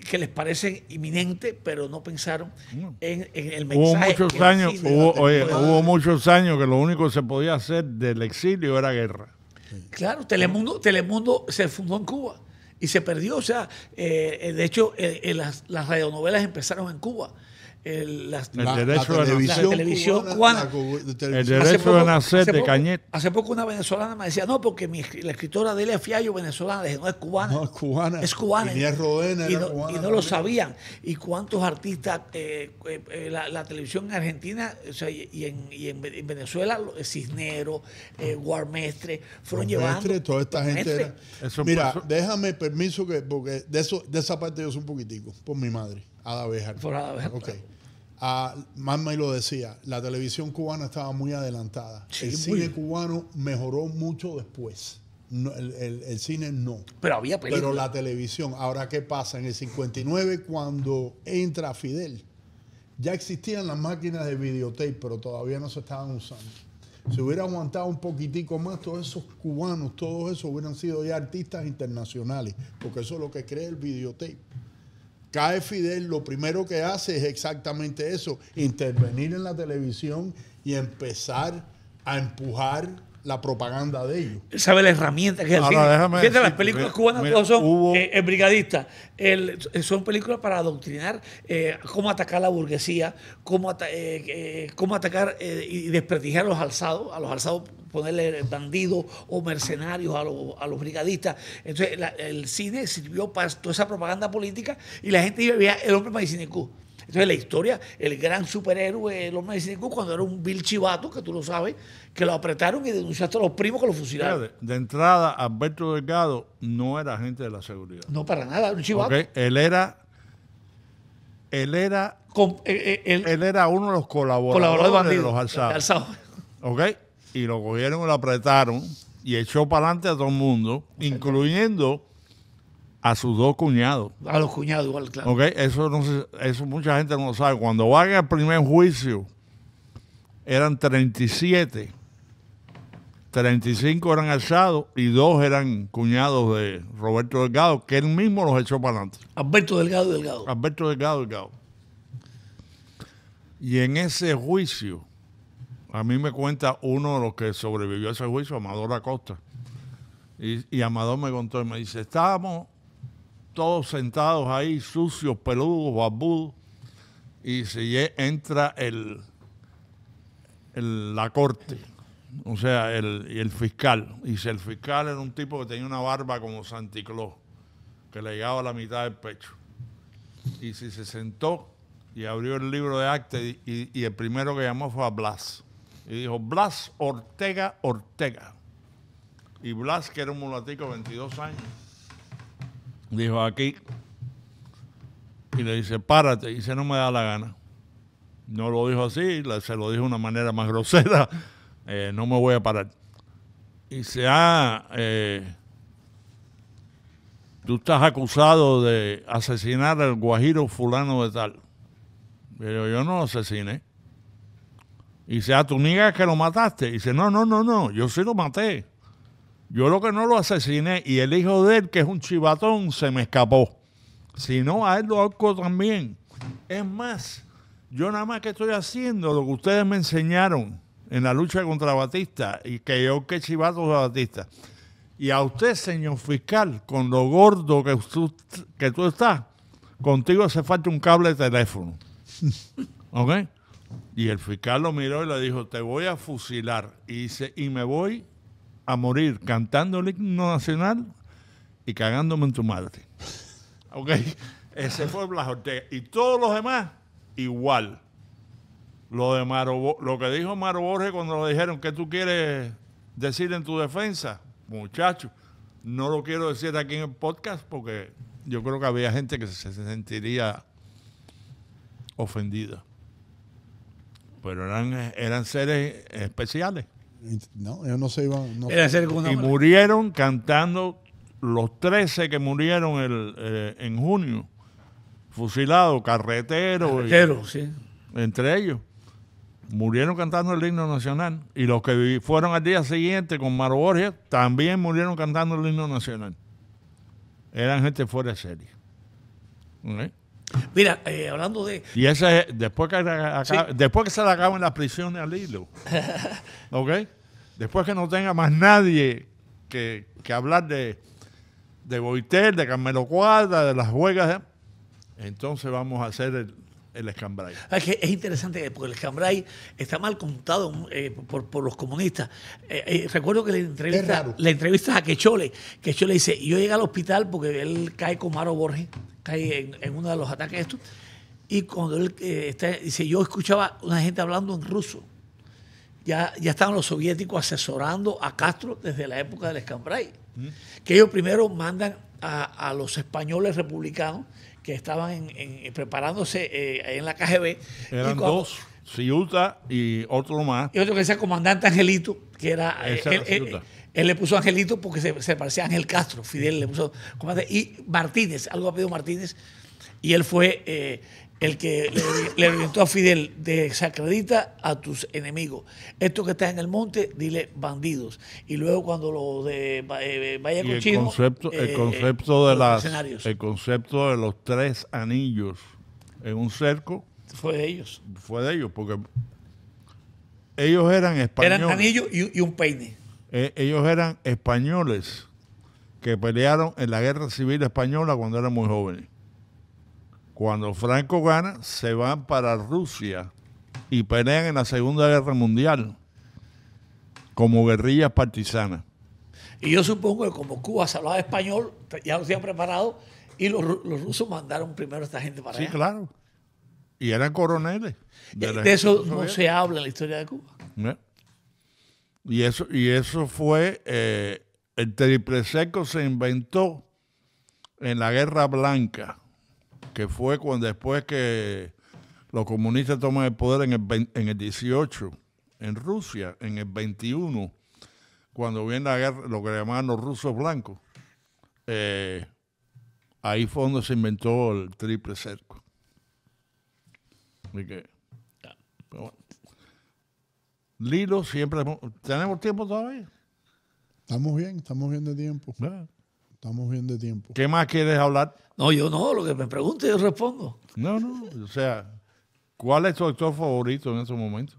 que les parecen inminentes, pero no pensaron en el mensaje. Hubo muchos años que lo único que se podía hacer del exilio era guerra. Claro, Telemundo se fundó en Cuba y se perdió. O sea, de hecho, las radionovelas empezaron en Cuba. La televisión cubana. El derecho de nacer de Cañet. Hace poco una venezolana me decía, no, porque la escritora Delia Fiallo, venezolana, le dije, no, es cubana. No, es cubana. Es cubana. Y Inés Rodena y era no, cubana y no lo también. sabían. Y cuántos artistas, la televisión en Argentina, o sea, y en Venezuela, Cisneros, Guarmestre, fueron llevando. Toda esta gente Guarmestre. era. Mira, déjame permiso porque de esa parte yo soy un poquitico, por mi madre, Ada Béjar. Por Ada Béjar, Ok. claro. Mamá lo decía, la televisión cubana estaba muy adelantada. Sí, el cine cubano mejoró mucho después. No, el cine no. Pero había películas. Pero la televisión. Ahora, ¿qué pasa? En el 59, cuando entra Fidel, ya existían las máquinas de videotape, pero todavía no se estaban usando. Si hubiera aguantado un poquitico más, todos esos cubanos, todos esos hubieran sido ya artistas internacionales, porque eso es lo que crea el videotape. Cae Fidel, lo primero que hace es exactamente eso, intervenir en la televisión y empezar a empujar la propaganda de ellos. Él sabe la herramienta que es el Ahora, cine. déjame Fíjate, las decirte, películas mira, cubanas mira, todas son hubo- El Brigadista. Son películas para adoctrinar cómo atacar la burguesía, cómo atacar y desprestigiar a los alzados, ponerle bandidos o mercenarios a los brigadistas. Entonces, el cine sirvió para toda esa propaganda política y la gente veía El Hombre Maicinicú. Entonces, la historia, el gran superhéroe, El Hombre Maicinicú, cuando era un vil chivato, que tú lo sabes, que lo apretaron y denunció a los primos que lo fusilaron. Fíjate, de entrada, Alberto Delgado no era agente de la seguridad. No, para nada, era un chivato. ¿Ok? Él era uno de los colaboradores de bandidos, los alzados. ¿Ok? Y lo cogieron y lo apretaron y echó para adelante a todo el mundo, incluyendo a sus 2 cuñados. A los cuñados igual, claro. ¿Ok? Eso mucha gente no lo sabe. Cuando van al primer juicio, eran 37. 35 eran alzados y 2 eran cuñados de Roberto Delgado, que él mismo los echó para adelante. Alberto Delgado. Alberto Delgado. Y en ese juicio, a mí me cuenta uno de los que sobrevivió a ese juicio, Amador Acosta. Y Amador me contó y me dice, estábamos todos sentados ahí, sucios, peludos, barbudos, y entra la corte, o sea, el fiscal. Y dice, el fiscal era un tipo que tenía una barba como Santa Claus, que le llegaba a la mitad del pecho. Y si se sentó y abrió el libro de actas y el primero que llamó fue a Blas. Y dijo, Blas Ortega. Y Blas, que era un mulatico de 22 años, dijo, aquí. Y le dice, párate. Y dice, no me da la gana. No lo dijo así, se lo dijo de una manera más grosera. No me voy a parar. Y dice, tú estás acusado de asesinar al guajiro fulano de tal. Pero yo no lo asesiné. Y dice, tú niegas que lo mataste. Y dice, no, yo sí lo maté. Yo lo que no lo asesiné, y el hijo de él, que es un chivatón, se me escapó. sino a él lo ahorco también. Es más, yo nada más que estoy haciendo lo que ustedes me enseñaron en la lucha contra Batista y que yo que chivatos de Batista. Y a usted, señor fiscal, con lo gordo que tú estás, contigo hace falta un cable de teléfono. ¿Ok? Y el fiscal lo miró y le dijo, te voy a fusilar y me voy a morir cantando el himno nacional y cagándome en tu madre. ¿Ok? Ese fue Blas Ortega. Y todos los demás, igual. Lo que dijo Maro Borges cuando le dijeron, ¿qué tú quieres decir en tu defensa? Muchacho, no lo quiero decir aquí en el podcast porque yo creo que había gente que se sentiría ofendida. Pero eran seres especiales. No, ellos no se iban. No, Era hacer como Y murieron cantando, los 13 que murieron en junio, fusilados, carreteros, sí. entre ellos, murieron cantando el himno nacional. Y los que fueron al día siguiente con Maro Borges también murieron cantando el himno nacional. Eran gente fuera de serie. ¿Okay? Mira, hablando de... Y ese después que se le acaben las prisiones al hilo, ¿ok? Después que no tenga más nadie que hablar de Boiter, de Carmelo Cuadra, de las huelgas, entonces vamos a hacer el escambray. Es interesante porque el escambray está mal contado por los comunistas. Recuerdo que la entrevista a Quechole dice, yo llegué al hospital porque él cae con Maro Borges, cae en uno de los ataques estos, y cuando él dice, yo escuchaba una gente hablando en ruso. Ya estaban los soviéticos asesorando a Castro desde la época del escambray. Que ellos primero mandan a los españoles republicanos que estaban preparándose en la KGB. Eran dos, Ciuta y otro más. Y otro que decía comandante Angelito, que era... Él le puso Angelito porque se parecía a Ángel Castro. Fidel le puso comandante. Y Martínez, algo apellido Martínez. Y él fue el que le orientó a Fidel, desacredita a tus enemigos. Esto que está en el monte, dile bandidos. Y luego cuando lo de Valle Cochino... El concepto de los 3 anillos en un cerco... Fue de ellos. Fue de ellos, porque ellos eran españoles. Eran anillos y un peine. Ellos eran españoles que pelearon en la Guerra Civil Española cuando eran muy jóvenes. Cuando Franco gana, se van para Rusia y pelean en la Segunda Guerra Mundial como guerrillas partisanas. Y yo supongo que como Cuba se hablaba español, ya lo tenían preparado y los rusos mandaron primero a esta gente para allá. Sí, claro. Y eran coroneles. De eso no se habla en la historia de Cuba. Y eso fue, el triple seco se inventó en la Guerra Blanca, que fue después que los comunistas toman el poder en el 18, en Rusia, en el 21, cuando viene la guerra, lo que llamaban los rusos blancos, ahí fue donde se inventó el triple cerco. Así que, bueno. Lilo siempre... ¿Tenemos tiempo todavía? Estamos bien de tiempo. Estamos bien de tiempo. ¿Qué más quieres hablar? No, yo no. Lo que me pregunte yo respondo. No. O sea, ¿cuál es tu actor favorito en estos momentos?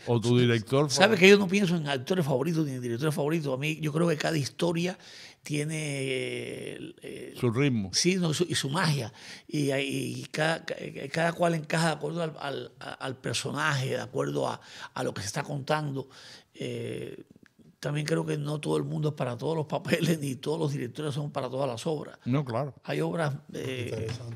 ¿O tu director favorito? Sabes que yo no pienso en actores favoritos ni en directores favoritos. A mí, yo creo que cada historia tiene... su ritmo. Sí, y su magia. Y cada cual encaja de acuerdo al personaje, de acuerdo a lo que se está contando. También creo que no todo el mundo es para todos los papeles, ni todos los directores son para todas las obras. No, claro. Hay obras...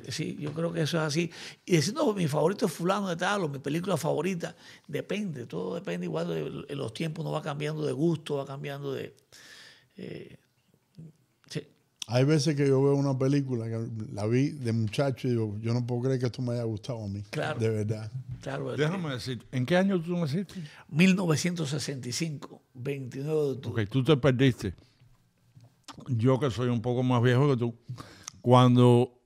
sí, yo creo que eso es así. Y decir, no, mi favorito es fulano de tal, o mi película favorita, depende. Todo depende igual. En los tiempos uno va cambiando de gusto, va cambiando de... sí. Hay veces que yo veo una película que la vi de muchacho y digo, yo no puedo creer que esto me haya gustado a mí. Claro. De verdad. Claro. Déjame decir, ¿en qué año tú naciste? 1965, 29 de octubre. Ok, tú te perdiste. Yo que soy un poco más viejo que tú, cuando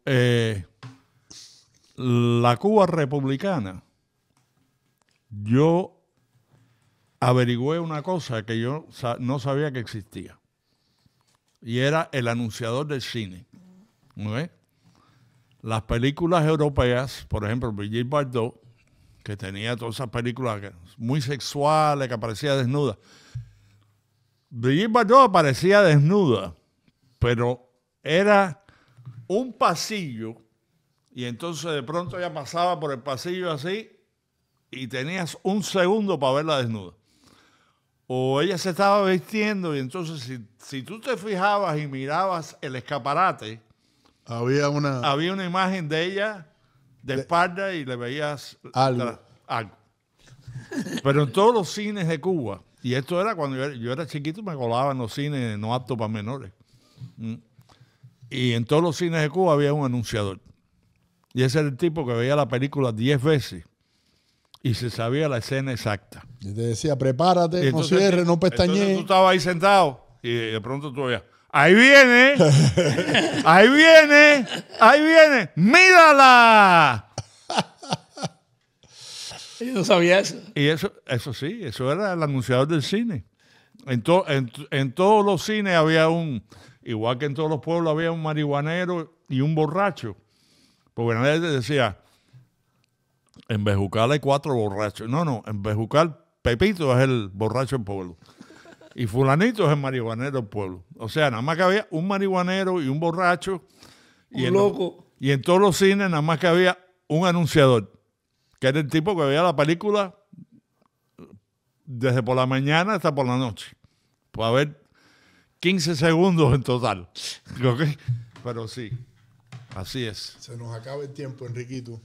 la Cuba republicana, yo averigüé una cosa que yo no sabía que existía. Y era el anunciador del cine. ¿No ves? las películas europeas, por ejemplo, Brigitte Bardot, que tenía todas esas películas muy sexuales, que aparecía desnuda. Brigitte Bardot aparecía desnuda, pero era un pasillo y entonces de pronto ella pasaba por el pasillo así y tenías un segundo para verla desnuda. O ella se estaba vistiendo y entonces si tú te fijabas y mirabas el escaparate, Había había una imagen de ella de espalda y le veías algo. Pero en todos los cines de Cuba, y esto era cuando yo era chiquito, me colaba en los cines no aptos para menores. Y en todos los cines de Cuba había un anunciador. Y ese era el tipo que veía la película 10 veces y se sabía la escena exacta. Y te decía, prepárate, no Entonces, cierres, no entonces pestañees. tú estabas ahí sentado y de pronto tú veías, ¡ahí viene! ¡Ahí viene! ¡Ahí viene! ¡Mírala! Yo no sabía eso. Y eso sí, eso era el anunciador del cine. En todos los cines había igual que en todos los pueblos, había un marihuanero y un borracho. Porque nadie te decía, en Bejucal hay 4 borrachos. No, en Bejucal Pepito es el borracho del pueblo. Y fulanito es el marihuanero del pueblo. O sea, nada más que había un marihuanero y un borracho. Un loco. Y en todos los cines nada más que había un anunciador, que era el tipo que veía la película desde por la mañana hasta por la noche. Puede haber 15 segundos en total. ¿Okay? Pero sí, así es. Se nos acaba el tiempo, Enriquito.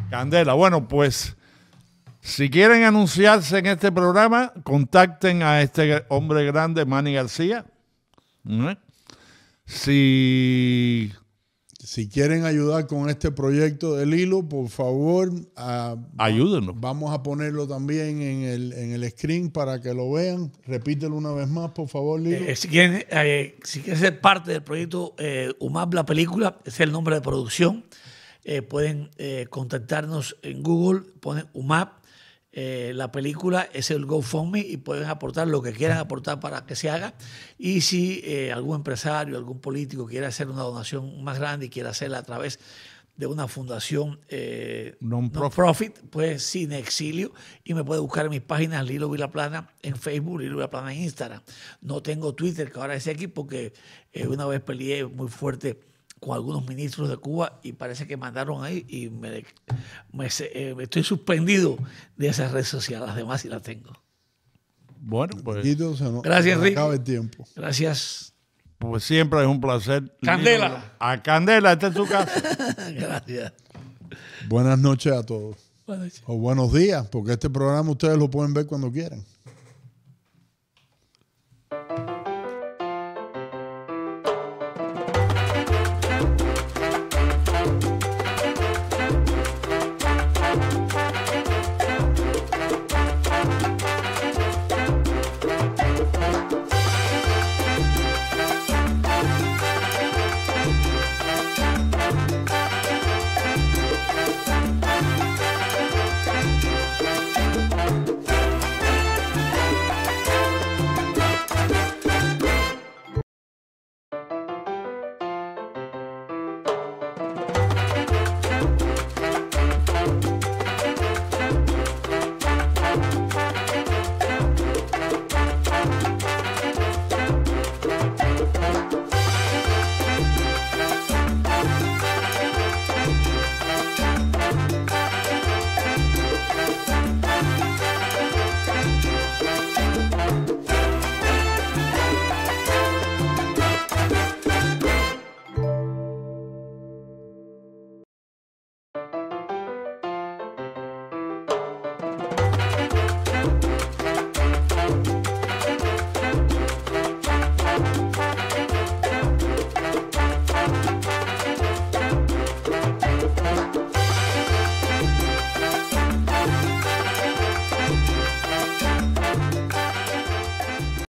Candela, bueno, pues si quieren anunciarse en este programa, contacten a este hombre grande, Manny García. Si quieren ayudar con este proyecto del hilo, por favor, ayúdenos. Vamos a ponerlo también en el screen para que lo vean. Repítelo una vez más, por favor, Lilo. Si quieren ser parte del proyecto UMAP, la película, ese es el nombre de producción. Pueden contactarnos en Google, ponen UMAP, la película es el GoFundMe y pueden aportar lo que quieran aportar para que se haga. Y si algún empresario, algún político quiere hacer una donación más grande y quiere hacerla a través de una fundación non-profit, pues Sin Exilio, y me puede buscar en mis páginas Lilo Vilaplana en Facebook, Lilo Vilaplana en Instagram. No tengo Twitter, que ahora es aquí, porque una vez peleé muy fuerte con algunos ministros de Cuba y parece que mandaron ahí y me estoy suspendido de esas redes sociales. Las demás sí las tengo. Bueno, pues gracias, Enrique. Acaba el tiempo. Gracias. Pues siempre es un placer. Candela. A Candela, esta es tu casa. Gracias. Buenas noches a todos. Buenas noches. O buenos días, porque este programa ustedes lo pueden ver cuando quieran.